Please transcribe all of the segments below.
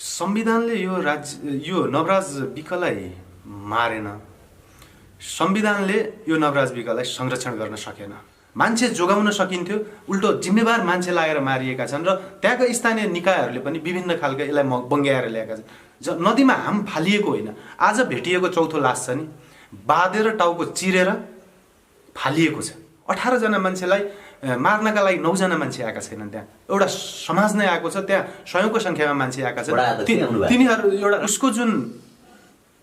संविधानले यो नवराज विकलाई मारेन। संविधानले यो नवराज विकलाई संरक्षण गर्न सकेन। मान्छे जोगाउन सकिन्थ्यो, उल्टो जिम्मेवार मान्छे लागेर मारिएका छन् र त्यहाँको स्थानीय निकायहरूले पनि विभिन्न खालका यसलाई बङ्ग्याएर ल्याएका छन्। नदीमा हाम फालिएको होइन, आज भेटिएको चौथो लास छ नि, बाँधेर टाउको चिरेर फालिएको छ। 18 जना मान्छेलाई मार्नका लागि 9 जना मान्छे आएका छैनन्। त्यहाँ एउटा समाज नै आएको छ, त्यहाँ सयौंको संख्यामा मान्छे आएका छन्। तिनीहरू एउटा उसको जुन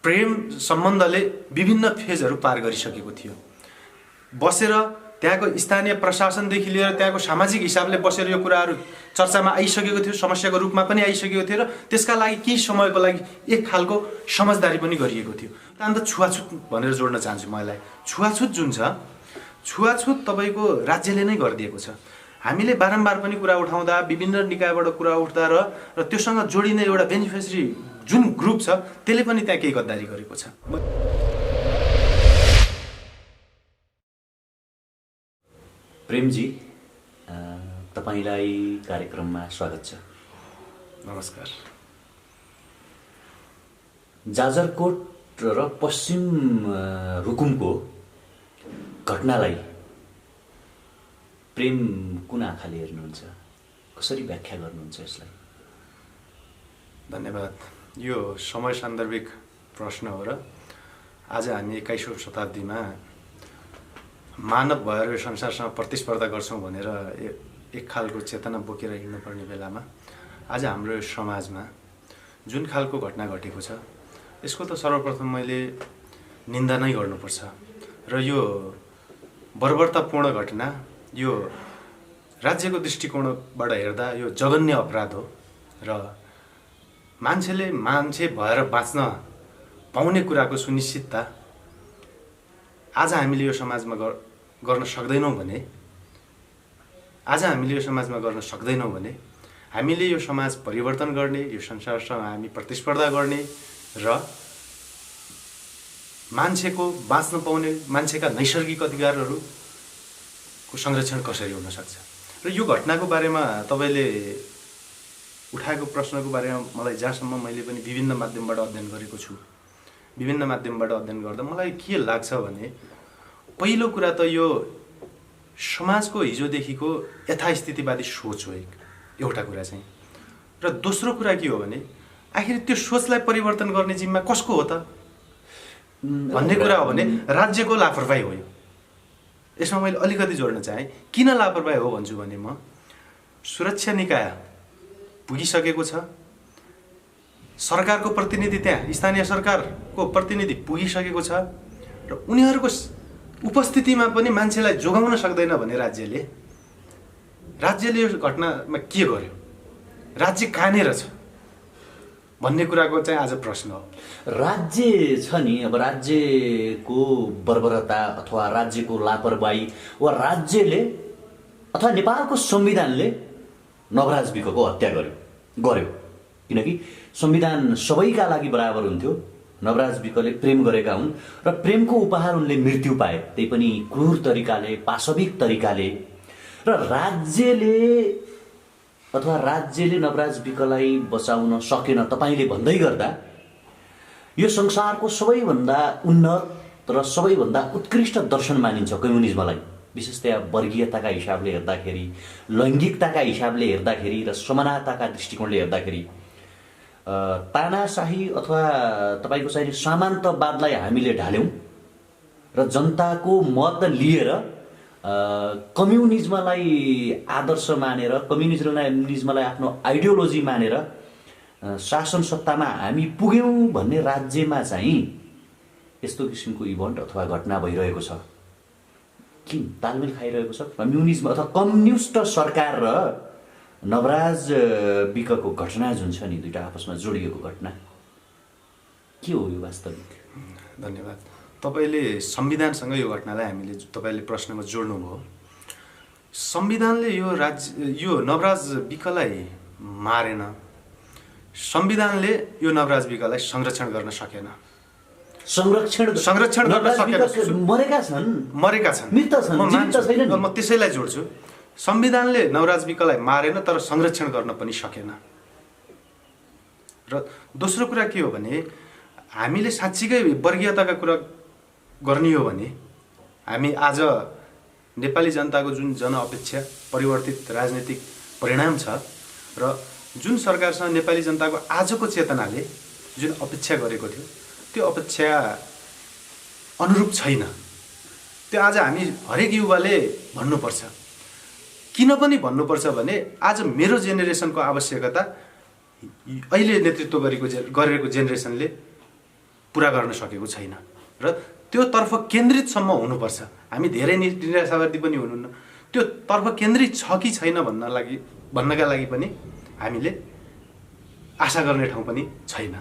प्रेम सम्बन्धले विभिन्न फेजहरू पार गरिसकेको थियो। बसेर त्यहाँको स्थानीय प्रशासनदेखि लिएर त्यहाँको सामाजिक हिसाबले बसेर यो कुराहरू चर्चामा आइसकेको थियो, समस्याको रूपमा पनि आइसकेको थियो र त्यसका लागि केही समयको लागि एक खालको समझदारी पनि गरिएको थियो। अन्त छुवाछुत भनेर जोड्न चाहन्छु मलाई। छुवाछुत जुन छ, छुवाछुत तपाईँको राज्यले नै गरिदिएको छ। हामीले बारम्बार पनि कुरा उठाउँदा, विभिन्न निकायबाट कुरा उठ्दा र त्योसँग जोडिने एउटा बेनिफिसियरी जुन ग्रुप छ त्यसले पनि त्यहाँ केही गद्दारी गरेको छ। प्रेमजी, तपाईलाई कार्यक्रममा स्वागत छ। नमस्कार। जाजरकोट र पश्चिम रुकुमको घटनालाई प्रेम कुन आँखाले हेर्नुहुन्छ, कसरी व्याख्या गर्नुहुन्छ यसलाई? धन्यवाद। यो समय सान्दर्भिक प्रश्न हो र आज हामी 21औं शताब्दीमा मानव भएर यो संसारसँग प्रतिस्पर्धा गर्छौँ भनेर एक खालको चेतना बोकेर हिँड्नुपर्ने बेलामा आज हाम्रो यो समाजमा जुन खालको घटना घटेको छ यसको त सर्वप्रथम मैले निन्दा नै गर्नुपर्छ। र यो बर्बरतापूर्ण घटना, यो राज्यको दृष्टिकोणबाट हेर्दा यो जघन्य अपराध हो र मान्छेले मान्छे भएर बाँच्न पाउने कुराको सुनिश्चितता आज हामीले यो समाजमा गर्न सक्दैनौँ भने, हामीले यो समाज परिवर्तन गर्ने, यो संसारसँग हामी प्रतिस्पर्धा गर्ने र मान्छेको बाँच्न पाउने, मान्छेका नैसर्गिक अधिकारहरूको संरक्षण कसरी हुन सक्छ। र यो घटनाको बारेमा तपाईँले उठाएको प्रश्नको बारेमा मलाई जहाँसम्म मैले पनि विभिन्न माध्यमबाट अध्ययन गरेको छु, विभिन्न माध्यमबाट अध्ययन गर्दा मलाई के लाग्छ भने, पहिलो कुरा त यो समाजको हिजोदेखिको यथास्थितिवादी सोच हो एउटा कुरा चाहिँ। र दोस्रो कुरा के हो भने, आखिर त्यो सोचलाई परिवर्तन गर्ने जिम्मा कसको हो त भन्ने कुरा हो भने राज्यको लापरवाही हो। यसमा मैले अलिकति जोड्न चाहेँ। किन लापरवाही हो भन्छु भने, म सुरक्षा निकाय पुगिसकेको छ, सरकारको प्रतिनिधि, त्यहाँ स्थानीय सरकारको प्रतिनिधि पुगिसकेको छ र उनीहरूको उपस्थितिमा पनि मान्छेलाई जोगाउन सक्दैन भने राज्यले यो घटनामा के गर्यो, राज्य कहाँनिर छ भन्ने कुराको चाहिँ आज प्रश्न हो। राज्य छ नि, अब राज्यको बर्बरता अथवा राज्यको लापरवाही वा राज्यले अथवा नेपालको संविधानले नवराज विकको हत्या गर्यो। किनकि संविधान सबैका लागि बराबर हुन्थ्यो। नवराज विकले प्रेम गरेका हुन् र प्रेमको उपहार उनले मृत्यु पाए, त्यही पनि क्रूर तरिकाले, पाशविक तरिकाले। र राज्यले नवराज विकलाई बचाउन सकेन तपाईले भन्दै गर्दा यो संसारको सबैभन्दा उन्नत र सबैभन्दा उत्कृष्ट दर्शन मानिन्छ कम्युनिज्मलाई। विशेषतया वर्गीयताका हिसाबले हेर्दाखेरि, लैङ्गिकताका हिसाबले हेर्दाखेरि र समानताका दृष्टिकोणले हेर्दाखेरि तानाशाही अथवा तपाईको चाहिँ सामन्तवादलाई हामीले ढाल्यौं र जनताको मत लिएर कम्युनिज्मलाई आदर्श मानेर, कम्युनिज्मलाई आफ्नो आइडियोलोजी मानेर शासन सत्तामा हामी पुग्यौं भन्ने राज्यमा चाहिँ यस्तो किसिमको इभेन्ट अथवा घटना भइरहेको छ। किन तालमेल खाइरहेको छ कम्युनिज्म अथवा कम्युनिस्ट सरकार र नवराज विकको घटना जुन छ नि, दुईटा आपसमा जोडिएको घटना के हो यो वास्तविक? धन्यवाद। तपाईले संविधानसँग यो घटनालाई हामीले तपाईले प्रश्नमा जोड्नुभयो। संविधानले यो नवराज विकलाई मारेन। संविधानले यो नवराज विकलाई संरक्षण गर्न सकेन। संरक्षण गर्न सकेन। मरेका छन्, मृत छन्। म त्यसैलाई जोड्छु। संविधानले नवराज विकलाई मारेन, तर संरक्षण गर्न पनि सकेन। र दोस्रो कुरा के हो भने हामीले साँच्चीकै वर्गीयताका कुरा गर्ने हो भने हामी आज नेपाली जनताको जुन जनअपेक्षा परिवर्तित राजनीतिक परिणाम छ र जुन सरकारसँग नेपाली जनताको आजको चेतनाले जुन अपेक्षा गरेको थियो त्यो अपेक्षा अनुरूप छैन। त्यो आज हामी हरेक युवाले भन्नुपर्छ। किन पनि भन्नुपर्छ भने आज मेरो जेनेरेसनको आवश्यकता अहिले नेतृत्व गरेको जेनेरेसनले पुरा गर्न सकेको छैन र त्यो तर्फ केन्द्रितसम्म हुनुपर्छ। हामी धेरै निराशावादी पनि हुनुहुन्न, त्यो तर्फ केन्द्रित छ कि छैन भन्नका लागि पनि हामीले आशा गर्ने ठाउँ पनि छैन।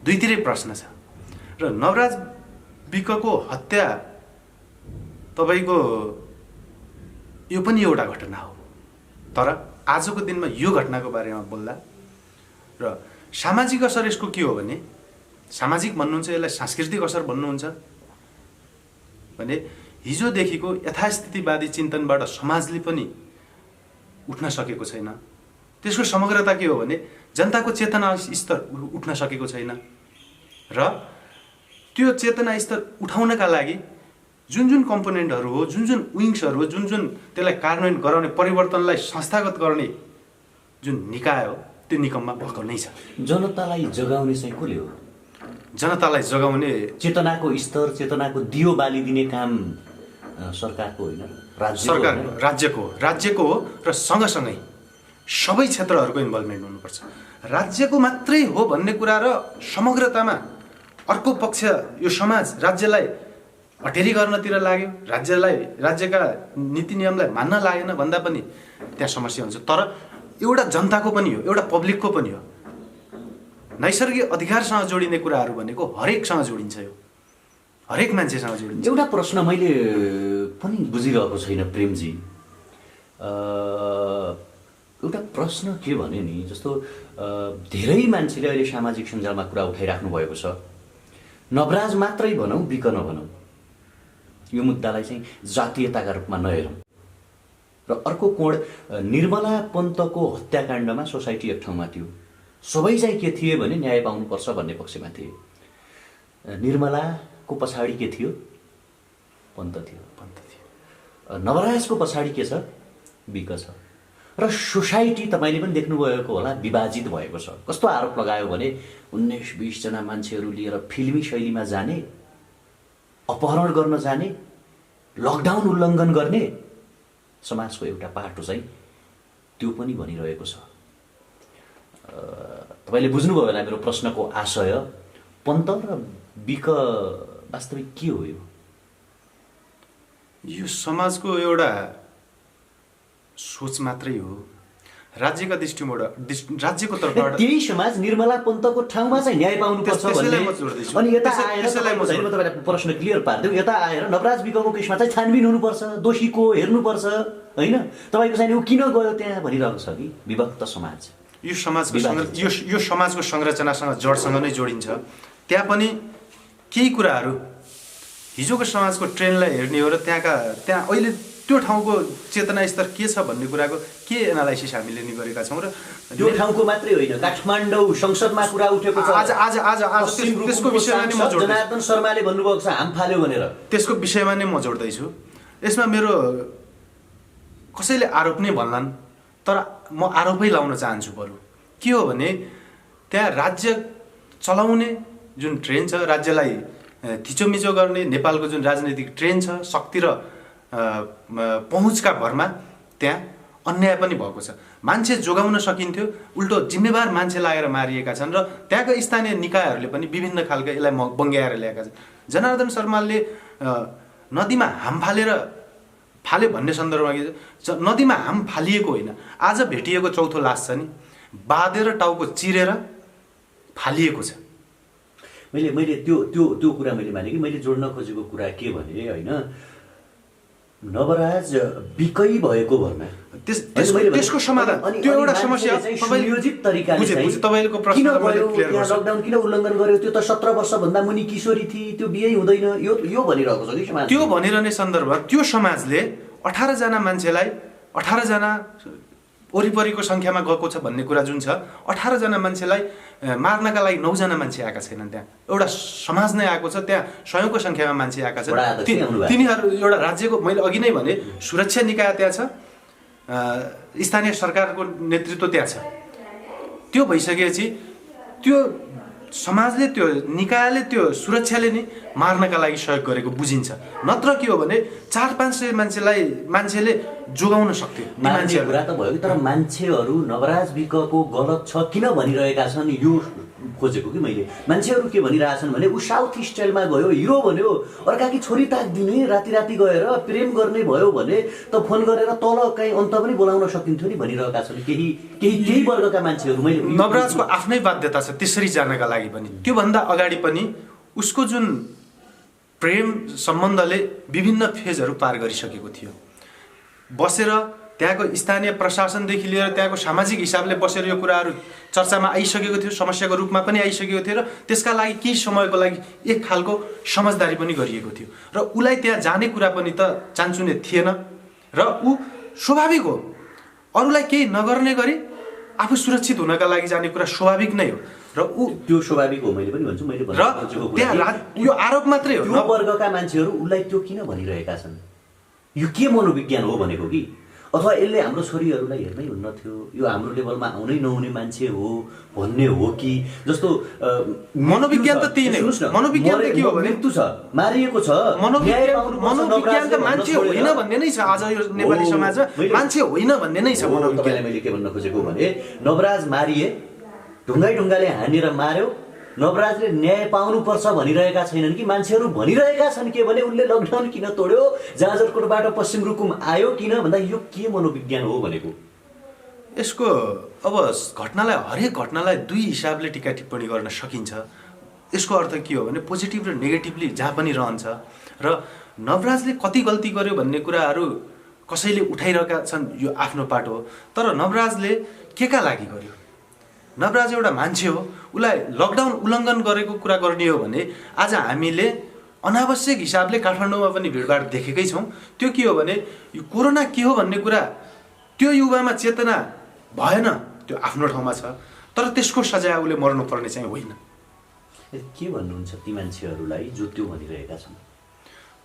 दुईतिरै प्रश्न छ र नवराज विकको हत्या तपाईको यो पनि एउटा घटना हो। तर आजको दिनमा यो घटनाको बारेमा बोल्दा र सामाजिक असर यसको के हो भने सामाजिक भन्नुहुन्छ, यसलाई सांस्कृतिक असर भन्नुहुन्छ भने हिजोदेखिको यथास्थितिवादी चिन्तनबाट समाजले पनि उठ्न सकेको छैन। त्यसको समग्रता के हो भने जनताको चेतना स्तर उठ्न सकेको छैन र त्यो चेतना स्तर उठाउनका लागि जुन जुन कम्पोनेन्टहरू हो, जुन जुन विङ्सहरू हो, जुन जुन त्यसलाई कार्यान्वयन गराउने परिवर्तनलाई संस्थागत गर्ने जुन निकाय हो त्यो निकममा भएको नै छ। जनतालाई जगाउने चाहिँ कसले हो? जनतालाई जगाउने चेतनाको स्तर, चेतनाको दियो बालिदिने काम सरकारको होइन, राज्यको हो र सँगसँगै सबै क्षेत्रहरूको इन्भल्भमेन्ट हुनुपर्छ। राज्यको मात्रै हो भन्ने कुरा र समग्रतामा अर्को पक्ष यो समाज राज्यलाई अटेरी गर्नतिर लाग्यो, राज्यका नीति नियमलाई मान्न लागेन भन्दा पनि त्यहाँ समस्या हुन्छ। तर एउटा जनताको पनि हो, एउटा पब्लिकको पनि हो। नैसर्गिक अधिकारसँग जोडिने कुराहरू भनेको हरेकसँग जोडिन्छ, यो हरेक मान्छेसँग जोडिन्छ। एउटा प्रश्न मैले पनि बुझिरहेको छैन प्रेमजी, एउटा प्रश्न के भने नि, जस्तो धेरै मान्छेले अहिले सामाजिक सञ्जालमा कुरा उठाइराख्नु भएको छ, नवराज मात्रै भनौँ विक नभनौँ, यो मुद्दालाई चाहिँ जातीयताका रूपमा नहेरौँ। र अर्को कोण, निर्मला पन्तको हत्याकाण्डमा सोसाइटी एक ठाउँमा थियो, सबै चाहिँ के थिए भने न्याय पाउनुपर्छ भन्ने पक्षमा थिए। निर्मलाको पछाडि के थियो? पन्त थियो। नवराजको पछाडि के छ? विक छ। र सोसाइटी तपाईँले पनि देख्नुभएको होला विभाजित भएको छ। कस्तो आरोप लगायो भने 19-20 जना मान्छेहरू लिएर फिल्मी शैलीमा जाने, अपहरण गर्न जाने, लकडाउन उल्लङ्घन गर्ने समाजको एउटा पाटो चाहिँ त्यो पनि भनिरहेको छ। तपाईँले बुझ्नुभयो होला मेरो प्रश्नको आशय। पन्त र विक वास्तविक के हो? यो समाजको एउटा सोच मात्रै हो। राज्यका दृष्टिबाट राज्यको तर्फबाट त्यही समाज निर्मला पन्तको ठाउँमा चाहिँ न्याय पाउनुपर्छ भन्ने, अनि यता आएर म तपाईँलाई प्रश्न क्लियर पारिदिउँ, यता आएर नवराज विकको केसमा चाहिँ छानबिन हुनुपर्छ, दोषी को हेर्नुपर्छ होइन, तपाईँको चाहिँ ऊ किन गयो त्यहाँ भनिरहेको छ कि विभक्त समाज। यो समाजको संरचनासँग जडसँग नै जोडिन्छ। त्यहाँ पनि केही कुराहरू हिजोको समाजको ट्रेन्डलाई हेर्ने हो र त्यहाँ अहिले त्यो ठाउँको चेतना स्तर के छ भन्ने कुराको के एनालाइसिस हामीले नि गरेका छौँ। र त्यो ठाउँको मात्रै होइन, काठमाडौँ संसदमा कुरा उठेको छ। आज त्यसको विषयमा नै म जोड्दैछु। जनार्दन शर्माले भन्नुभएको छ हाम फाल्यो भनेर, त्यसको विषयमा नै म जोड्दैछु। यसमा मेरो कसैले आरोप नै भन्लान्, तर म आरोपै लाउन चाहन्छु। बरु के हो भने त्यहाँ राज्य चलाउने जुन ट्रेन छ, राज्यलाई थिचोमिचो गर्ने नेपालको जुन राजनैतिक ट्रेन छ, शक्ति र पहुँचका भरमा त्यहाँ अन्याय पनि भएको छ। मान्छे जोगाउन सकिन्थ्यो, उल्टो जिम्मेवार मान्छे लागेर मारिएका छन् र त्यहाँका स्थानीय निकायहरूले पनि विभिन्न खालका यसलाई बङ्ग्याएर ल्याएका छन्। जनार्दन शर्माले नदीमा हाम फाल्यो भन्ने सन्दर्भमा के छ, नदीमा हाम फालिएको होइन, आज भेटिएको चौथो लास छ नि, बाँधेर टाउको चिरेर फालिएको छ। मैले त्यो कुरा मैले माने कि मैले जोड्न खोजेको कुरा के भने होइन, नवराज विकै भएको भरमा त्यसको समाधान त्यो एउटा समस्या संयोजित तरिकाले तपाईको प्रश्न लकडाउन किन उल्लङ्घन गर्यो, त्यो त 17 वर्षभन्दा मुनि किशोरी थिए, त्यो बिहे हुँदैन, यो भनिरहेको छ कि समाज। त्यो भनिरहने सन्दर्भ त्यो समाजले 18 जना मान्छेलाई 18 जना वरिपरिको सङ्ख्यामा गएको छ भन्ने कुरा जुन छ, 18 जना मान्छेलाई मार्नका लागि 9 जना मान्छे आएका छैनन्। त्यहाँ एउटा समाज नै आएको छ, त्यहाँ सयौंको सङ्ख्यामा मान्छे आएका छन्। तिनीहरू एउटा राज्यको, मैले अघि नै भने, सुरक्षा निकाय त्यहाँ छ, स्थानीय सरकारको नेतृत्व त्यहाँ छ। त्यो भइसकेपछि त्यो समाजले, त्यो निकायले, त्यो सुरक्षाले नै मार्नका लागि सहयोग गरेको बुझिन्छ। नत्र के हो भने 400-500 मान्छेले जोगाउन सक्थ्यो। मान्छे कुरा त भयो, तर मान्छेहरू नवराज विकको गलत छ किन भनिरहेका छन् यो खोजेको कि मैले। मान्छेहरू के भनिरहेछन् भने ऊ साउथ स्टाइलमा गयो, हिरो भन्यो, अर्काकी छोरी ताक्दिने, राति राति गएर प्रेम गर्ने भयो भने त फोन गरेर तल कहीँ अन्त पनि बोलाउन सकिन्थ्यो नि भनिरहेका छन् केही वर्गका मान्छेहरू। मैले नवराजको आफ्नै बाध्यता छ त्यसरी जानका लागि पनि। त्योभन्दा अगाडि पनि उसको जुन प्रेम सम्बन्धले विभिन्न फेजहरू पार गरिसकेको थियो। बसेर त्यहाँको स्थानीय प्रशासनदेखि लिएर त्यहाँको सामाजिक हिसाबले बसेर यो कुराहरू चर्चामा आइसकेको थियो, समस्याको रूपमा पनि आइसकेको थियो, र त्यसका लागि केही समयको लागि एक खालको समझदारी पनि गरिएको थियो। र उसलाई त्यहाँ जाने कुरा पनि त चान्चुने थिएन, र ऊ स्वाभाविक हो, अरूलाई केही नगर्ने गरी आफू सुरक्षित हुनका लागि जाने कुरा स्वाभाविक नै हो। र ऊ त्यो स्वाभाविक हो, मैले पनि भन्छु। मैले त्यहाँ यो आरोप मात्रै हो। त्यो वर्गका मान्छेहरू उसलाई त्यो किन भनिरहेका छन्? यो के मनोविज्ञान हो भनेको कि, अथवा यसले हाम्रो छोरीहरूलाई हेर्नै हुन्न थियो, यो हाम्रो लेभलमा आउनै नहुने मान्छे हो भन्ने हो कि? जस्तो मनोविज्ञान त त्यही नै हो। मनोविज्ञान त के हो भने मृत्यु छ, मारिएको छ, मनोविज्ञान त मान्छे होइन भन्ने नै छ। आज यो नेपाली समाजमा मान्छे होइन भन्ने नै छ मनोविज्ञान। मैले के भन्न खोजेको भने नवराज मारिए, ढुङ्गाले हानेर मार्यो, नवराजले न्याय पाउनुपर्छ भनिरहेका छैनन् कि? मान्छेहरू भनिरहेका छन् के भने उनले लकडाउन किन तोड्यो, जाजरकोटबाट पश्चिम रुकुम आयो किन भन्दा यो के मनोविज्ञान हो भनेको? यसको अब हरेक घटनालाई दुई हिसाबले टिका टिप्पणी गर्न सकिन्छ। यसको अर्थ के हो भने पोजिटिभ र नेगेटिभली जहाँ पनि रहन्छ। र नवराजले कति गल्ती गर्यो भन्ने कुराहरू कसैले उठाइरहेका छन्, यो आफ्नो पाटो हो। तर नवराजले केका लागि गर्यो? नवराज एउटा मान्छे हो, उसलाई लकडाउन उल्लङ्घन गरेको कुरा गर्ने हो भने आज हामीले अनावश्यक हिसाबले काठमाडौँमा पनि भिडभाड देखेकै छौँ। त्यो के हो भने यो कोरोना के हो भन्ने कुरा त्यो युवामा चेतना भएन, त्यो आफ्नो ठाउँमा छ, तर त्यसको सजाय उसले मर्नुपर्ने चाहिँ होइन। के भन्नुहुन्छ ती मान्छेहरूलाई जो त्यो भनिरहेका छन्?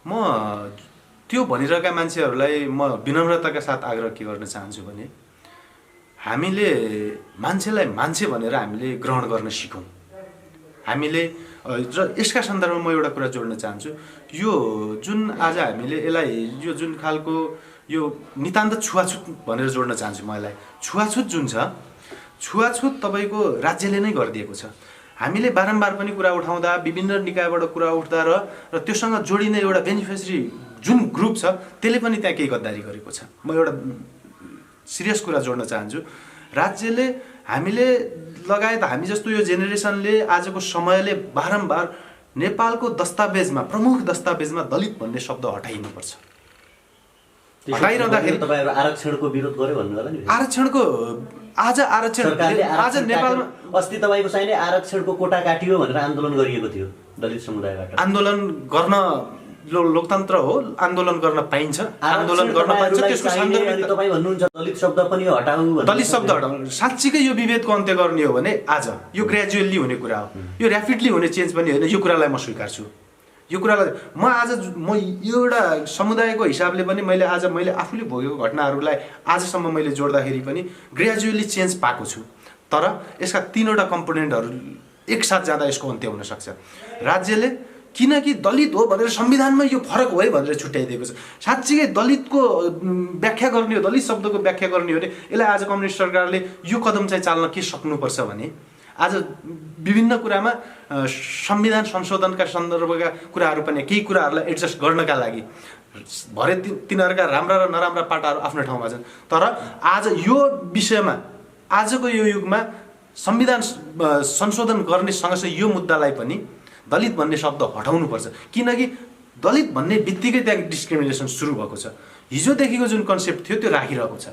म त्यो भनिरहेका मान्छेहरूलाई म विनम्रताका साथ आग्रह के गर्न चाहन्छु भने हामीले मान्छेलाई मान्छे भनेर हामीले ग्रहण गर्न सिकौँ। हामीले र यसका सन्दर्भमा म एउटा कुरा जोड्न चाहन्छु। यो जुन आज हामीले यसलाई यो जुन खालको यो नितान्त छुवाछुत भनेर जोड्न चाहन्छु म यसलाई। छुवाछुत जुन छ, छुवाछुत तपाईँको राज्यले नै गरिदिएको छ। हामीले बारम्बार पनि कुरा उठाउँदा, विभिन्न निकायबाट कुरा उठ्दा र त्योसँग जोडिने एउटा बेनिफिसियरी जुन ग्रुप छ त्यसले पनि त्यहाँ केही गद्दारी गरेको छ। म एउटा सिरियस कुरा जोड्न चाहन्छु। राज्यले, हामीले लगायत हामी जस्तो यो जेनेरेसनले आजको समयले बारम्बार नेपालको दस्तावेजमा, प्रमुख दस्तावेजमा दलित भन्ने शब्द हटाइनुपर्छ। हटाइरहँदाखेरि तपाईहरु आरक्षणको विरोध गर्यो भन्नु होला नि? आरक्षणको आज नेपालमा अस्ति तपाईको चाहिने आरक्षणको कोटा काटियो भनेर आन्दोलन गरिएको थियो दलित समुदायबाट। आन्दोलन गर्न लोकतन्त्र हो, आन्दोलन गर्न पाइन्छ, आन्दोलन गर्न पाइन्छ। त्यसको सन्दर्भमा तपाई भन्नुहुन्छ दलित शब्द पनि हटाउनु भन्नु। दलित शब्द हटाउनु साच्चै यो विभेदको अन्त्य गर्ने हो भने आज यो ग्रेजुअली हुने कुरा हो, यो र्यापिडली हुने चेन्ज पनि होइन। यो कुरालाई म स्वीकार्छु। यो कुरालाई म एउटा समुदायको हिसाबले पनि मैले आफूले भोगेको घटनाहरूलाई आजसम्म मैले जोड्दाखेरि पनि ग्रेजुअली चेन्ज पाएको छु। तर यसका तीनवटा कम्पोनेन्टहरू एकसाथ जाँदा यसको अन्त्य हुन सक्छ। राज्यले किनकि दलित हो भनेर संविधानमा यो फरक हो है भनेर छुट्याइदिएको छ। साँच्चै दलितको व्याख्या गर्ने हो, दलित शब्दको व्याख्या गर्ने हो भने यसलाई आज कम्युनिस्ट सरकारले यो कदम चाहिँ चाल्न के सक्नुपर्छ भने आज विभिन्न कुरामा संविधान संशोधनका सन्दर्भका कुराहरू पनि केही कुराहरूलाई एडजस्ट गर्नका लागि भरे तिनीहरूका राम्रा र नराम्रा पाटाहरू आफ्नो ठाउँमा छन्। तर आज यो विषयमा आजको यो युगमा संविधान संशोधन गर्ने सँगसँगै यो मुद्दालाई पनि दलित भन्ने शब्द हटाउनुपर्छ। किनकि दलित भन्ने बित्तिकै त्यहाँ डिस्क्रिमिनेसन सुरु भएको छ। हिजोदेखिको जुन कन्सेप्ट थियो त्यो राखिरहेको छ।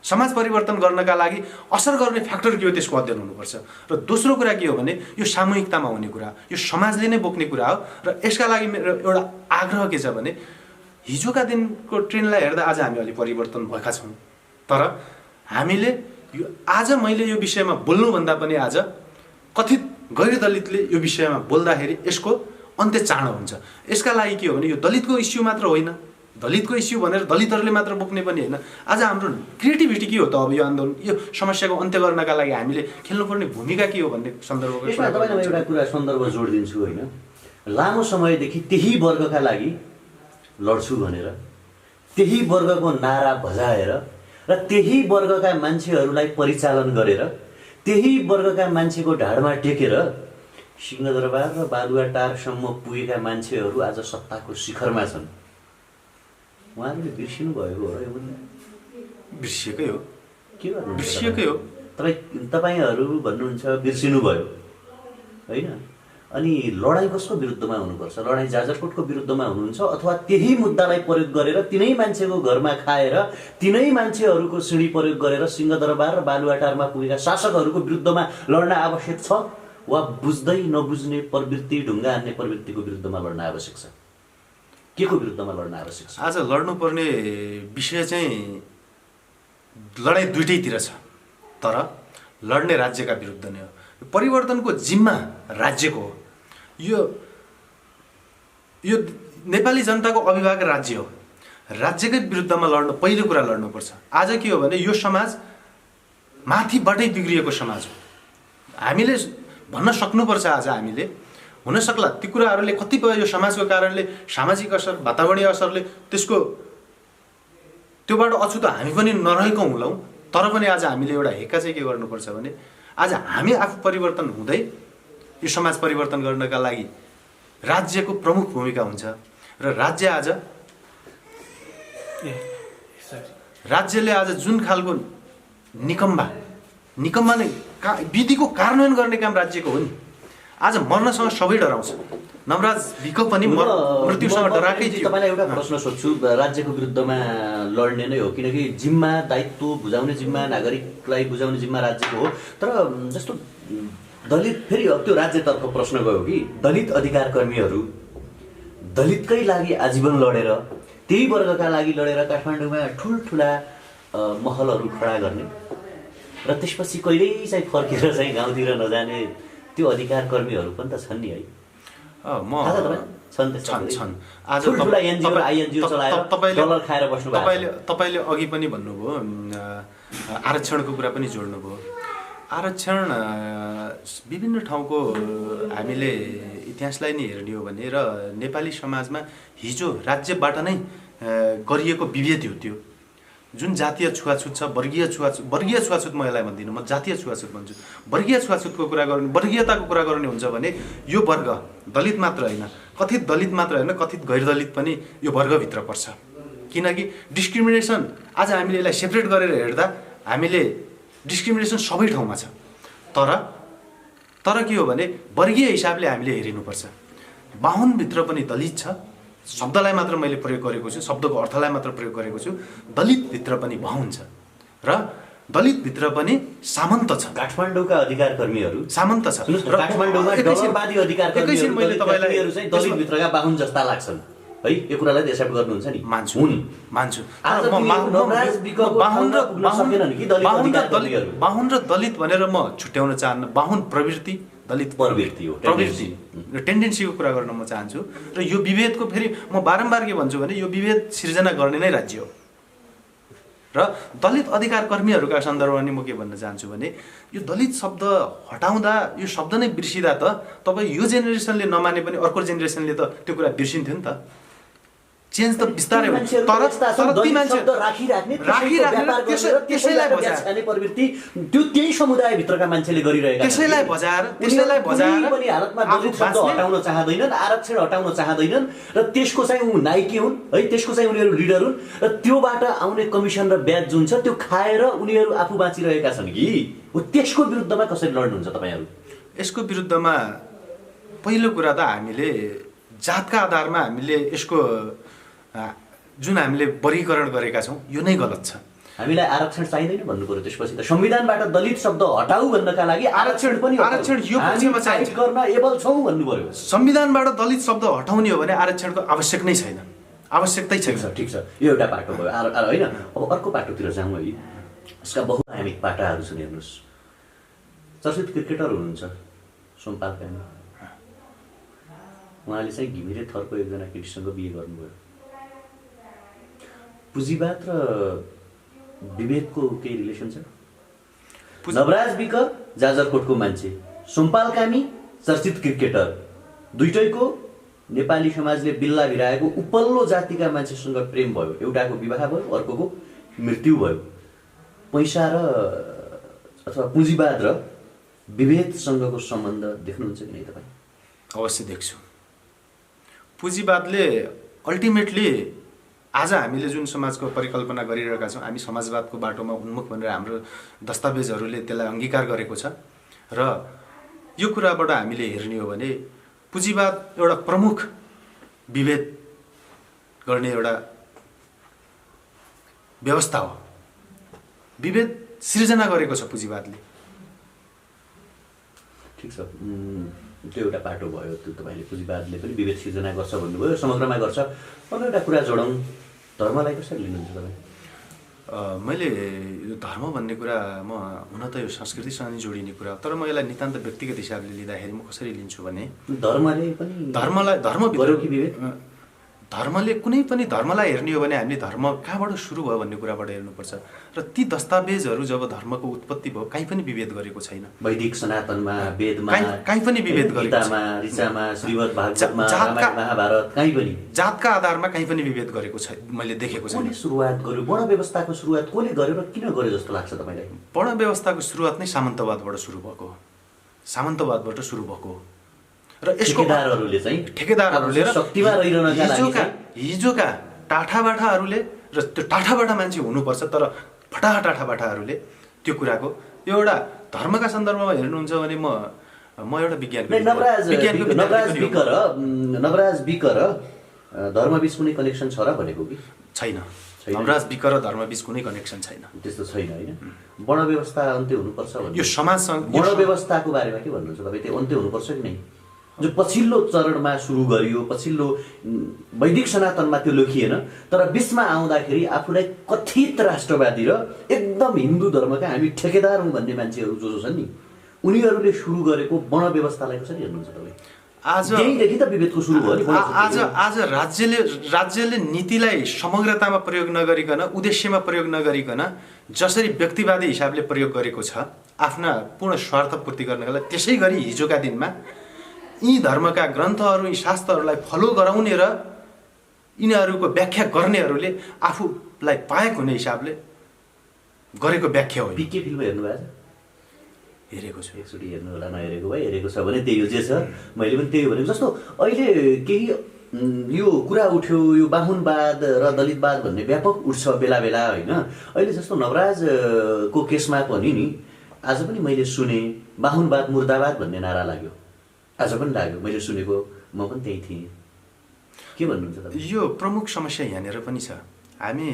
समाज परिवर्तन गर्नका लागि असर गर्ने फ्याक्टर के हो त्यसको अध्ययन हुनुपर्छ। र दोस्रो कुरा के हो भने यो सामूहिकतामा हुने कुरा, यो समाजले नै बोक्ने कुरा हो। र यसका लागि मेरो एउटा आग्रह के छ भने हिजोका दिनको ट्रेन्डलाई हेर्दा आज हामी अलि परिवर्तन भएका छौँ। तर हामीले यो आज मैले यो विषयमा बोल्नुभन्दा पनि आज कथित गैर दलितले यो विषयमा बोल्दाखेरि यसको अन्त्य चाँडो हुन्छ। यसका लागि के हो भने यो दलितको इस्यु मात्र होइन, दलितको इस्यु भनेर दलितहरूले मात्र बोक्ने पनि होइन। आज हाम्रो क्रिएटिभिटी के हो त? अब यो आन्दोलन यो समस्याको अन्त्य गर्नका लागि हामीले खेल्नुपर्ने भूमिका के हो भन्ने सन्दर्भको यसमा तपाईँलाई एउटा कुरा सन्दर्भ जोड दिन्छु होइन। लामो समयदेखि त्यही वर्गका लागि लड्छु भनेर त्यही वर्गको नारा बजाएर र त्यही वर्गका मान्छेहरूलाई परिचालन गरेर त्यही वर्गका मान्छेको ढाडमा टेकेर सिंहदरबार र बालुवाटारसम्म पुगेका मान्छेहरू आज सत्ताको शिखरमा छन्। उहाँहरूले बिर्सिनु भएको हो यो मुद्दा? बिर्सिएकै हो, के गर्नु? बिर्सिएकै हो। तपाईँहरू भन्नुहुन्छ बिर्सिनु भयो होइन। अनि लडाइँ कसको विरुद्धमा हुनुपर्छ? लडाइँ जाजरकोटको विरुद्धमा हुनुहुन्छ अथवा त्यही मुद्दालाई प्रयोग गरेर तिनै मान्छेको घरमा खाएर तिनै मान्छेहरूको सिँढी प्रयोग गरेर सिंहदरबार र बालुवाटारमा पुगेका शासकहरूको विरुद्धमा लड्न आवश्यक छ, वा बुझ्दै नबुझ्ने प्रवृत्ति ढुङ्गा हान्ने प्रवृत्तिको विरुद्धमा लड्न आवश्यक छ? के को विरुद्धमा लड्न आवश्यक छ? आज लड्नुपर्ने विषय चाहिँ लडाइँ दुइटैतिर छ, तर लड्ने राज्यका विरुद्ध नै हो। परिवर्तनको जिम्मा राज्यको हो। यो नेपाली जनताको अभिभावक राज्य हो। राज्यकै विरुद्धमा लड्नु पहिलो कुरा लड्नुपर्छ। आज के हो भने यो समाज माथिबाटै बिग्रिएको समाज हो। हामीले भन्न सक्नुपर्छ आज हामीले, हुन सक्ला ती कुराहरूले कतिपय यो समाजको कारणले सामाजिक असर वातावरणीय असरले त्यसको त्योबाट अछुत हामी पनि नरहेको हुलौँ, तर पनि आज हामीले एउटा हेक्का चाहिँ के गर्नुपर्छ भने आज हामी आफू परिवर्तन हुँदै यो समाज परिवर्तन गर्नका लागि राज्यको प्रमुख भूमिका हुन्छ। र राज्यले आज जुन खालको निकम्बा नै विधिको कार्यान्वयन गर्ने काम राज्यको हो नि। आज मर्नसँग सबै डराउँछ। नवराज विक पनि मृत्युसँग डराएकै थियो। तपाईँलाई एउटा प्रश्न सोध्छु, राज्यको विरुद्धमा लड्ने नै हो किनकि जिम्मा दायित्व बुझाउने जिम्मा नागरिकलाई बुझाउने जिम्मा राज्यको हो। तर जस्तो दलित, फेरि अब त्यो राज्यतर्फ प्रश्न गयो कि दलित अधिकार कर्मीहरू दलितकै लागि आजीवन लडेर त्यही वर्गका लागि लडेर काठमाडौँमा ठुल्ठुला महलहरू खडा गर्ने र त्यसपछि कहिल्यै चाहिँ फर्केर चाहिँ गाउँतिर नजाने त्यो अधिकार कर्मीहरू पनि त छन् नि है। छन्। आज तपाईँले अघि पनि भन्नुभयो, आरक्षणको कुरा पनि जोड्नुभयो। आरक्षण विभिन्न ठाउँको हामीले इतिहासलाई नै हेर्ने हो भने र नेपाली समाजमा हिजो राज्यबाट नै गरिएको विभेद हो त्यो। जुन जातीय छुवाछुत छ, वर्गीय छुवाछुत म यसलाई भन्दिनँ, म जातीय छुवाछुत भन्छु। वर्गीय छुवाछुतको कुरा गर्ने, वर्गीयताको कुरा गर्ने हुन्छ भने यो वर्ग दलित मात्र होइन, कथित दलित मात्र होइन, कथित गैर दलित पनि यो वर्गभित्र पर्छ। किनकि डिस्क्रिमिनेसन आज हामीले यसलाई सेपरेट गरेर हेर्दा हामीले डिस्क्रिमिनेसन सबै ठाउँमा छ। तर के हो भने वर्गीय हिसाबले हामीले हेरिनुपर्छ। बाहुनभित्र पनि दलित छ, शब्दलाई मात्र मैले प्रयोग गरेको छु, शब्दको अर्थलाई मात्र प्रयोग गरेको छु। दलितभित्र पनि बाहुन छ र दलितभित्र पनि सामन्त छ। काठमाडौँका अधिकार कर्मीहरू सामन्त छ र काठमाडौँमा डलरवादी अधिकार कर्मीहरू मैले तपाईँलाई चाहिँ दलितभित्रका बाहुन जस्ता लाग्छन् है। यो कुरालाई एक्सेप्ट गर्नुहुन्छ नि? मान्छु। बाहुन र दलित भनेर म छुट्याउन चाहन्न। बाहुन प्रवृत्ति, दलित प्रवृत्ति हो, प्रवृत्ति र टेन्डेन्सीको कुरा गर्न म चाहन्छु। र यो विभेदको फेरि म बारम्बार के भन्छु भने यो विभेद सिर्जना गर्ने नै राज्य हो। र दलित अधिकार कर्मीहरूका सन्दर्भमा नि म के भन्न चाहन्छु भने यो दलित शब्द हटाउँदा, यो शब्द नै बिर्सिँदा त तपाईँ यो जेनेरेसनले नमाने पनि अर्को जेनेरेसनले त त्यो कुरा बिर्सिन्थ्यो नि त। चेन्ज त बिस्तारै हो, तर ती मान्छे त्यसैलाई प्रवृत्ति त्यो त्यही समुदायभित्रका मान्छेले गरिरहेका त्यसैलाई बजाएर पनि हालतमा दलित शब्द हटाउन चाहँदैनन्, आरक्षण हटाउन चाहँदैनन् र त्यसको चाहिँ नाइके हुन् है, त्यसको चाहिँ उनीहरू लिडर हुन् र त्योबाट आउने कमिसन र ब्याज जुन छ त्यो खाएर उनीहरू आफू बाँचिरहेका छन् कि हो। त्यसको विरुद्धमा कसरी लड्नुहुन्छ तपाईँहरू? यसको विरुद्धमा पहिलो कुरा त हामीले जातका आधारमा हामीले यसको जुन हामीले वर्गीकरण गरेका छौँ यो नै गलत छ। हामीलाई आरक्षण चाहिँदैन भन्नु पर्यो। त्यसपछि त संविधानबाट दलित शब्द हटाऊ भन्नका लागि आरक्षण यो पक्षमा चाहिन्छ, गर्न एबल छौँ भन्नु पर्यो। संविधानबाट दलित शब्द हटाउने हो भने आरक्षणको आवश्यक नै छैन, आवश्यकतै छैन। ठिक छ, यो एउटा पाटो भयो होइन। अब अर्को पाटोतिर जाउँ है। यसका बहुआयामिक पाटाहरू छन्। हेर्नुहोस्, चर्चित क्रिकेटर हुनुहुन्छ सोमपाल कामी, उहाँले चाहिँ घिमिरे थरको एकजना केटीसँग बिहे गर्नुभयो। पुँजीवाद र विभेदको केही रिलेसन छ? नवराज विक जाजरकोटको मान्छे, सोमपाल कामी चर्चित क्रिकेटर, दुईटैको नेपाली समाजले बिल्ला भिराएको उपल्लो जातिका मान्छेसँग प्रेम भयो। एउटाको विवाह भयो, अर्कोको मृत्यु भयो। पैसा र अथवा पुँजीवाद र विभेदसँगको सम्बन्ध देख्नुहुन्छ कि नै तपाईँ? अवश्य देख्छु। पुँजीवादले अल्टिमेटली आज हामीले जुन समाजको परिकल्पना गरिरहेका छौँ, हामी समाजवादको बाटोमा उन्मुख भनेर हाम्रो दस्तावेजहरूले त्यसलाई अङ्गीकार गरेको छ। र यो कुराबाट हामीले हेर्ने हो भने पुँजीवाद एउटा प्रमुख विभेद गर्ने एउटा व्यवस्था हो। विभेद सिर्जना गरेको छ पुँजीवादले। ठिक छ, त्यो एउटा पाटो भयो। त्यो तपाईँले पुँजीवादले पनि विभेद सिर्जना गर्छ भन्नुभयो, समग्रमा गर्छ। अर्को एउटा कुरा जोडौँ, धर्मलाई कसरी लिनुहुन्छ तपाईँ? मैले यो धर्म भन्ने कुरा म हुन त यो संस्कृतिसँग नि जोडिने कुरा हो, तर म यसलाई नितान्त व्यक्तिगत हिसाबले लिँदाखेरि म कसरी लिन्छु भने धर्मले पनि धर्मले कुनै पनि धर्मलाई हेर्ने हो भने हामीले धर्म कहाँबाट सुरु भयो भन्ने कुराबाट हेर्नुपर्छ। र ती दस्तावेजहरू जब धर्मको उत्पत्ति भयो कहीँ पनि विभेद गरेको छैन। वैदिक सनातनमा, वेदमा कहीँ पनि विभेद गरेको छैन। गीतामा, ऋचामा, श्रीमद् भागवतमा, रामायण महाभारत कहीँ पनि जातका आधारमा कहीँ पनि विभेद गरेको छैन, मैले देखेको छैन। कसले सुरुवात गर्यो? वर्ण व्यवस्थाको सुरुवात कसले गर्यो र किन गर्यो जस्तो लाग्छ तपाईँलाई? वर्ण व्यवस्थाको सुरुवात नै सामन्तवादबाट सुरु भएको हो। सामन्तवादबाट सुरु भएको हो। र यसको ठेकेदारहरूले र शक्तिमा रहिरहनका हिजोका टाठाबाठाहरूले र त्यो टाठाबाठा मान्छे हुनुपर्छ, तर टाठाबाठाहरूले त्यो कुराको यो एउटा धर्मका सन्दर्भमा हेर्नुहुन्छ भने म एउटा नवराज विक र धर्मबीच कुनै कनेक्सन छ र भनेको कि छैन? नवराज विक र धर्मबीच कुनै कनेक्सन छैन। त्यस्तो छैन होइन? वर्ण व्यवस्था अन्त्य हुनुपर्छ भन्ने यो समाजसँग वर्ण व्यवस्थाको बारेमा के भन्नुहुन्छ तपाईँ? त्यो अन्त्य हुनुपर्छ कि नै? जो पछिल्लो चरणमा सुरु गरियो, पछिल्लो वैदिक सनातनमा त्यो लेखिएन, तर बिचमा आउँदाखेरि आफूलाई कथित राष्ट्रवादी र एकदम हिन्दू धर्मका हामी ठेकेदार हौँ भन्ने मान्छेहरू जो छन् नि, उनीहरूले सुरु गरेको वर्ण व्यवस्थालाई कसरी हेर्नुहुन्छ तपाईँ? यहीँदेखि त विभेदको सुरु भयो नि। आज राज्यले नीतिलाई समग्रतामा प्रयोग नगरिकन, उद्देश्यमा प्रयोग नगरिकन जसरी व्यक्तिवादी हिसाबले प्रयोग गरेको छ आफ्ना पूर्ण स्वार्थ पूर्ति गर्नका लागि, त्यसै गरी हिजोका दिनमा यी धर्मका ग्रन्थहरू, यी शास्त्रहरूलाई फलो गराउने र यिनीहरूको व्याख्या गर्नेहरूले आफूलाई पाएको हुने हिसाबले गरेको व्याख्या हो। पिके फिल्म हेर्नुभएको छ? हेरेको छु। एकचोटि हेर्नु होला, नहेरेको भए हेरेको छ भने त्यही हो जे छ। मैले पनि त्यही भनेको। जस्तो अहिले केही यो कुरा उठ्यो, यो बाहुनवाद र दलितवाद भन्ने व्यापक उठ्छ बेला बेला होइन? अहिले जस्तो नवराजको केसमा पनि नि आज पनि मैले सुने बाहुनवाद मुर्दाबाद भन्ने नारा लाग्यो, आज पनि लाग्यो, मैले सुनेको, म पनि त्यही थिएँ। के भन्नुहुन्छ तपाईँ? यो प्रमुख समस्या यहाँनिर पनि छ। हामी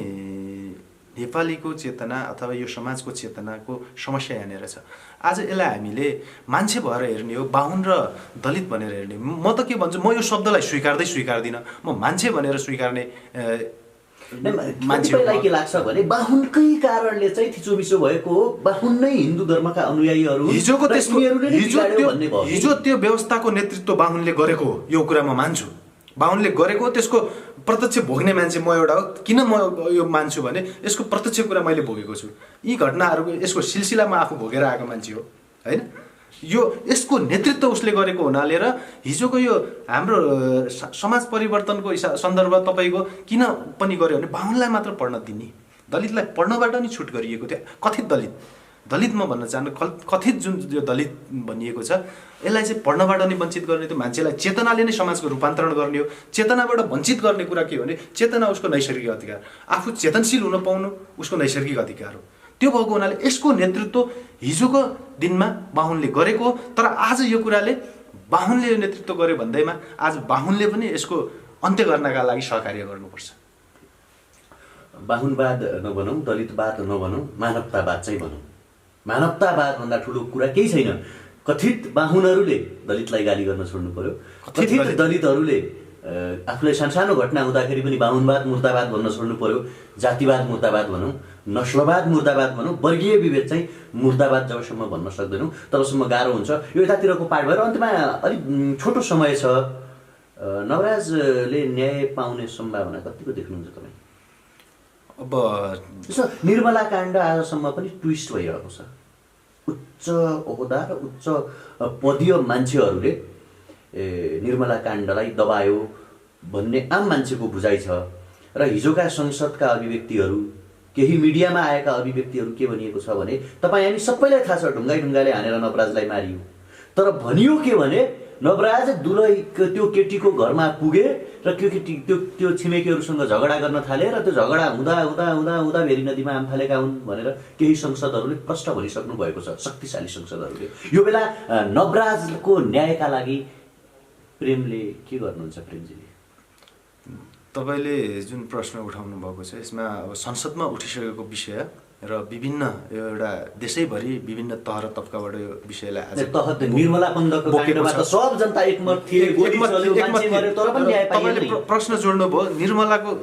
नेपालीको चेतना अथवा यो समाजको चेतनाको समस्या यहाँनिर छ। आज यसलाई हामीले मान्छे भएर हेर्ने हो, बाहुन र दलित भनेर हेर्ने। म त के भन्छु, म यो शब्दलाई स्वीकार्दिनँ। म मान्छे भनेर स्वीकार्ने मान्छेलाई के लाग्छ भने बाहुनकै कारणले चाहिँ थिचोमिचो भएको हो, बाहुन नै हिन्दू धर्मका अनुयायीहरू हिजो त्यो व्यवस्थाको नेतृत्व बाहुनले गरेको हो, यो कुरा म मान्छु। बाहुनले गरेको, त्यसको प्रत्यक्ष भोग्ने मान्छे म एउटा हो। किन म यो मान्छु भने यसको प्रत्यक्ष कुरा मैले भोगेको छु। यी घटनाहरूको यसको सिलसिलामा आफू भोगेर आएको मान्छे हो होइन? यो यसको नेतृत्व उसले गरेको हुनाले र हिजोको यो हाम्रो समाज परिवर्तनको सन्दर्भ तपाईँको किन पनि गर्यो भने बाहुनलाई मात्र पढ्न दिने, दलितलाई पढ्नबाट नि छुट गरिएको थियो। कथित दलित म भन्न चाहन्छु, कथित जुन यो दलित भनिएको छ यसलाई चाहिँ पढ्नबाट नि वञ्चित गर्ने, त्यो मान्छेलाई चेतनाले नै समाजको रूपान्तरण गर्ने हो। चेतनाबाट वञ्चित गर्ने कुरा के हो भने चेतना उसको नैसर्गिक अधिकार, आफू चेतनशील हुन पाउनु उसको नैसर्गिक अधिकार हो। त्यो भएको हुनाले यसको नेतृत्व हिजोको दिनमा बाहुनले गरेको, तर आज यो कुराले बाहुनले यो नेतृत्व गर्यो भन्दैमा आज बाहुनले पनि यसको अन्त्य गर्नका लागि सहकार्य गर्नुपर्छ। बाहुनवाद नभनौँ, दलितवाद नभनौँ, मानवतावाद चाहिँ भनौँ। मानवतावाद भन्दा ठुलो कुरा केही छैन। कथित बाहुनहरूले दलितलाई गाली गर्न छोड्नु पर्यो, कथित दलितहरूले आफूलाई सानसानो घटना हुँदाखेरि पनि बाहुनवाद मुर्दाबाद भन्न छोड्नु पर्यो, जातिवाद मुर्दाबाद भनौँ, नस्लवाद मुर्दाबाद भनौँ, वर्गीय विभेद चाहिँ मुर्दाबाद जबसम्म भन्न सक्दैनौँ तबसम्म गाह्रो हुन्छ। यो यतातिरको पार्ट भएर अन्त्यमा अलिक छोटो समय छ, नवराजले न्याय पाउने सम्भावना कतिको देख्नुहुन्छ तपाईँ? अब यसो निर्मला काण्ड आजसम्म पनि ट्विस्ट भइरहेको छ। उच्च ओहदा र उच्च पदीय मान्छेहरूले निर्मला काण्डलाई दबायो भन्ने आम मान्छेको बुझाइ छ र हिजोका संसदका अभिव्यक्तिहरू, केही मिडियामा आएका अभिव्यक्तिहरू के भनिएको छ भने तपाईँ हामी सबैलाई थाहा छ ढुङ्गाले हानेर नवराजलाई मारियो, तर भनियो के भने नवराज दुलहीको त्यो केटीको घरमा पुगे र त्यो केटी त्यो छिमेकीहरूसँग झगडा गर्न थाले र त्यो झगडा हुँदा हुँदा हुँदा हुँदा भेरी नदीमा आम फालेका हुन् भनेर केही संसदहरूले प्रश्न भनिसक्नु भएको छ, शक्तिशाली संसदहरूले। यो बेला नवराजको न्यायका लागि प्रेमले के गर्नुहुन्छ? प्रेमजीले तपाईँले जुन प्रश्न उठाउनु भएको छ यसमा अब संसदमा उठिसकेको विषय र विभिन्न एउटा देशैभरि विभिन्न तह र तब्काबाट यो विषयलाई आज निर्मला काण्डको काण्डमा त सब जनता एकमत थिए, तपाईँले प्रश्न जोड्नु भयो।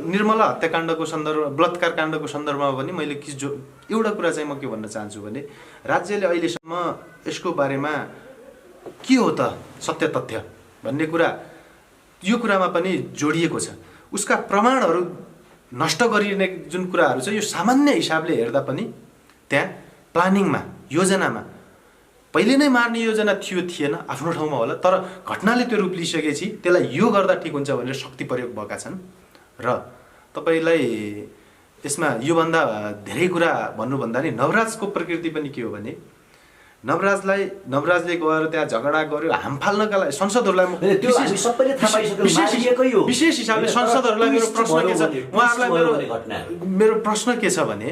निर्मला हत्याकाण्डको सन्दर्भ, बलात्कार काण्डको सन्दर्भमा पनि मैले एउटा कुरा चाहिँ म के भन्न चाहन्छु भने राज्यले अहिलेसम्म यसको बारेमा के हो त सत्य तथ्य भन्ने कुरा, यो कुरामा पनि जोडिएको छ। उसका प्रमाणहरू नष्ट गरिने जुन कुराहरू छ यो सामान्य हिसाबले हेर्दा पनि त्यहाँ प्लानिङमा, योजनामा पहिले नै मार्ने योजना थियो थिएन आफ्नो ठाउँमा होला, तर घटनाले त्यो रूप लिइसकेपछि त्यसलाई यो गर्दा ठिक हुन्छ भनेर शक्ति प्रयोग भएका छन्। र तपाईँलाई यसमा योभन्दा धेरै कुरा भन्नुभन्दा नि नवराजको प्रकृति पनि के हो भने नवराजले गएर त्यहाँ झगडा गर्यो हाम फाल्नका लागि संसदहरूलाई विशेष हिसाबले संसदहरूलाई मेरो प्रश्न के छ, उहाँहरूलाई मेरो प्रश्न के छ भने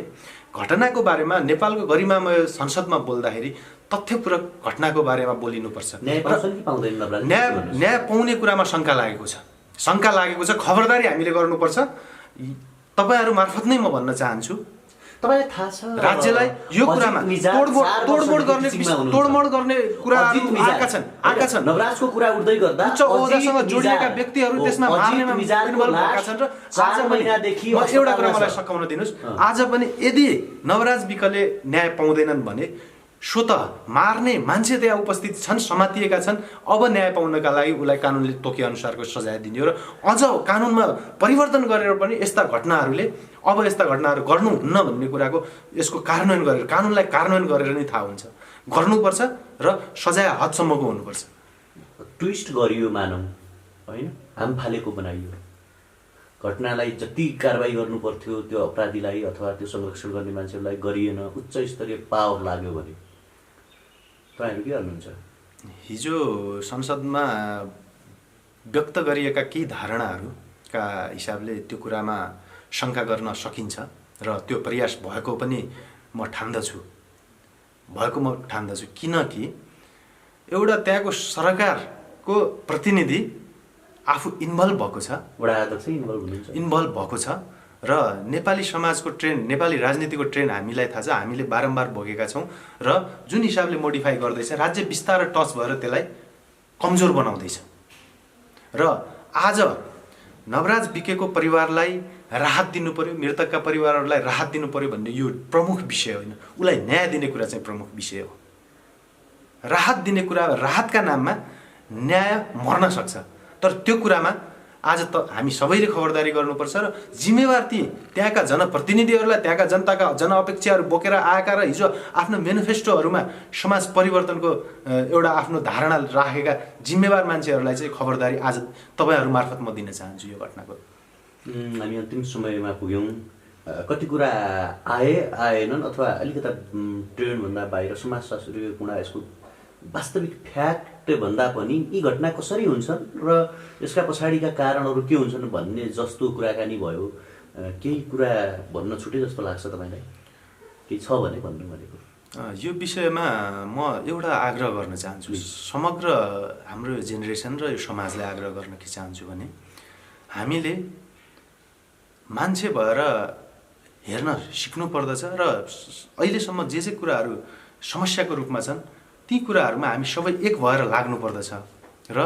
घटनाको बारेमा नेपालको गरिमामय संसदमा बोल्दाखेरि तथ्यपूर्वक घटनाको बारेमा बोलिनुपर्छ। न्याय पाउने कुरामा शङ्का लागेको छ, खबरदारी हामीले गर्नुपर्छ। तपाईँहरू मार्फत नै म भन्न चाहन्छु तपाईलाई थाहा छ राज्यलाई यो कुरामा तोडमोड गर्ने कुराहरू आएका छन्। नवराजको कुरा उठ्दै गर्दा उच्च ओहदासँग जोडिएका व्यक्तिहरू त्यसमा मार्नेमा इन्भल्भ भएका छन्। र आज महिनादेखि एउटा कुरा मलाई सकाउन दिनुस्, आज पनि यदि नवराज विकले न्याय पाउँदैनन् भने स्वतः मार्ने मान्छे त्यहाँ उपस्थित छन्, समातिएका छन्। अब न्याय पाउनका लागि उसलाई कानुनले तोके अनुसारको सजाय दिने हो र अझ कानुनमा परिवर्तन गरेर पनि यस्ता घटनाहरूले अब यस्ता घटनाहरू गर्नुहुन्न भन्ने कुराको यसको कार्यान्वयन गरेर, कानुनलाई कार्यान्वयन गरेर नै थाहा हुन्छ। गर्नुपर्छ र सजाय हदसम्मको हुनुपर्छ। ट्विस्ट गरियो मानौँ होइन, हाम फालेको बनाइयो, घटनालाई जति कारबाही गर्नु पर्थ्यो त्यो अपराधीलाई अथवा त्यो संरक्षण गर्ने मान्छेहरूलाई गरिएन, उच्च स्तरीय पावर लाग्यो भने तपाईँहरू के गर्नुहुन्छ? हिजो संसदमा व्यक्त गरिएका केही धारणाहरूका हिसाबले त्यो कुरामा शङ्का गर्न सकिन्छ र त्यो प्रयास भएको म ठान्दछु। किनकि एउटा त्यहाँको सरकारको प्रतिनिधि आफू इन्भल्भ भएको छ, वडा अध्यक्ष इन्भल्भ भएको छ र नेपाली समाजको ट्रेन्ड, नेपाली राजनीतिको ट्रेन्ड हामीलाई थाहा छ, हामीले बारम्बार भोगेका छौँ र जुन हिसाबले मोडिफाई गर्दैछ राज्य बिस्तारै टच भएर त्यसलाई कमजोर बनाउँदैछ। र आज नवराज विकेको परिवारलाई राहत दिनु पर्यो, मृतकका परिवारहरूलाई राहत दिनु पर्यो भन्ने यो प्रमुख विषय होइन, उसलाई न्याय दिने कुरा चाहिँ प्रमुख विषय हो। राहत दिने कुरा, राहतका नाममा न्याय मर्न सक्छ, तर त्यो कुरामा आज त हामी सबैले खबरदारी गर्नुपर्छ र जिम्मेवार त्यहाँका जनप्रतिनिधिहरूलाई, त्यहाँका जनताका जनअपेक्षाहरू बोकेर आएका र हिजो आफ्नो मेनिफेस्टोहरूमा समाज परिवर्तनको एउटा आफ्नो धारणा राखेका जिम्मेवार मान्छेहरूलाई चाहिँ खबरदारी आज तपाईँहरू मार्फत म दिन चाहन्छु। यो घटनाको हामी अन्तिम समयमा पुग्यौँ। कति कुरा आएनन् अथवा अलिकता ट्रेन्डभन्दा बाहिर समाजशास्त्रीय गुणा, यसको वास्तविक फ्याक्ट भन्दा पनि यी घटना कसरी हुन्छन् र यसका पछाडिका कारणहरू के हुन्छन् भन्ने जस्तो कुराकानी भयो। केही कुरा भन्न छुटे जस्तो लाग्छ तपाईँलाई? केही छ भने भन्नु भनेको। यो विषयमा म एउटा आग्रह गर्न चाहन्छु, समग्र हाम्रो जेनेरेसन र यो समाजलाई आग्रह गर्न के चाहन्छु भने हामीले मान्छे भएर हेर्न सिक्नु पर्दछ र अहिलेसम्म जे कुराहरू समस्याको रूपमा छन् ती कुराहरूमा हामी सबै एक भएर लाग्नु पर्दछ। र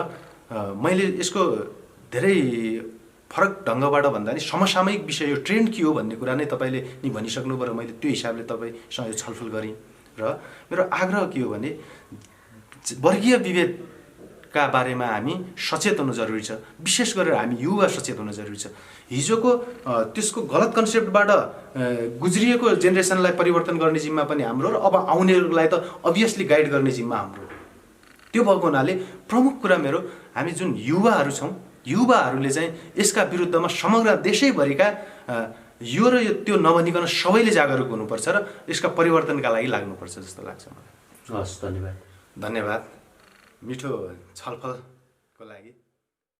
मैले यसको धेरै फरक ढङ्गबाट भन्दा नि समसामयिक विषय यो ट्रेन्ड के हो भन्ने कुरा नै तपाईँले नि भनिसक्नु पर्यो। मैले त्यो हिसाबले तपाईँसँग यो छलफल गरेँ र मेरो आग्रह के हो भने वर्गीय विभेदका बारेमा हामी सचेत हुनु जरुरी छ। विशेष गरेर हामी युवा सचेत हुनु जरुरी छ। हिजोको त्यसको गलत कन्सेप्टबाट गुज्रिएको जेनेरेसनलाई परिवर्तन गर्ने जिम्मा पनि हाम्रो र अब आउनेहरूलाई त अभियसली गाइड गर्ने जिम्मा हाम्रो। त्यो भएको हुनाले प्रमुख कुरा मेरो हामी जुन युवाहरू छौँ, युवाहरूले चाहिँ यसका विरुद्धमा समग्र देशैभरिका यो र त्यो नभनिकन सबैले जागरुक हुनुपर्छ र यसका परिवर्तनका लागि लाग्नुपर्छ जस्तो लाग्छ मलाई। हस्, धन्यवाद। धन्यवाद मिठो छलफलको लागि।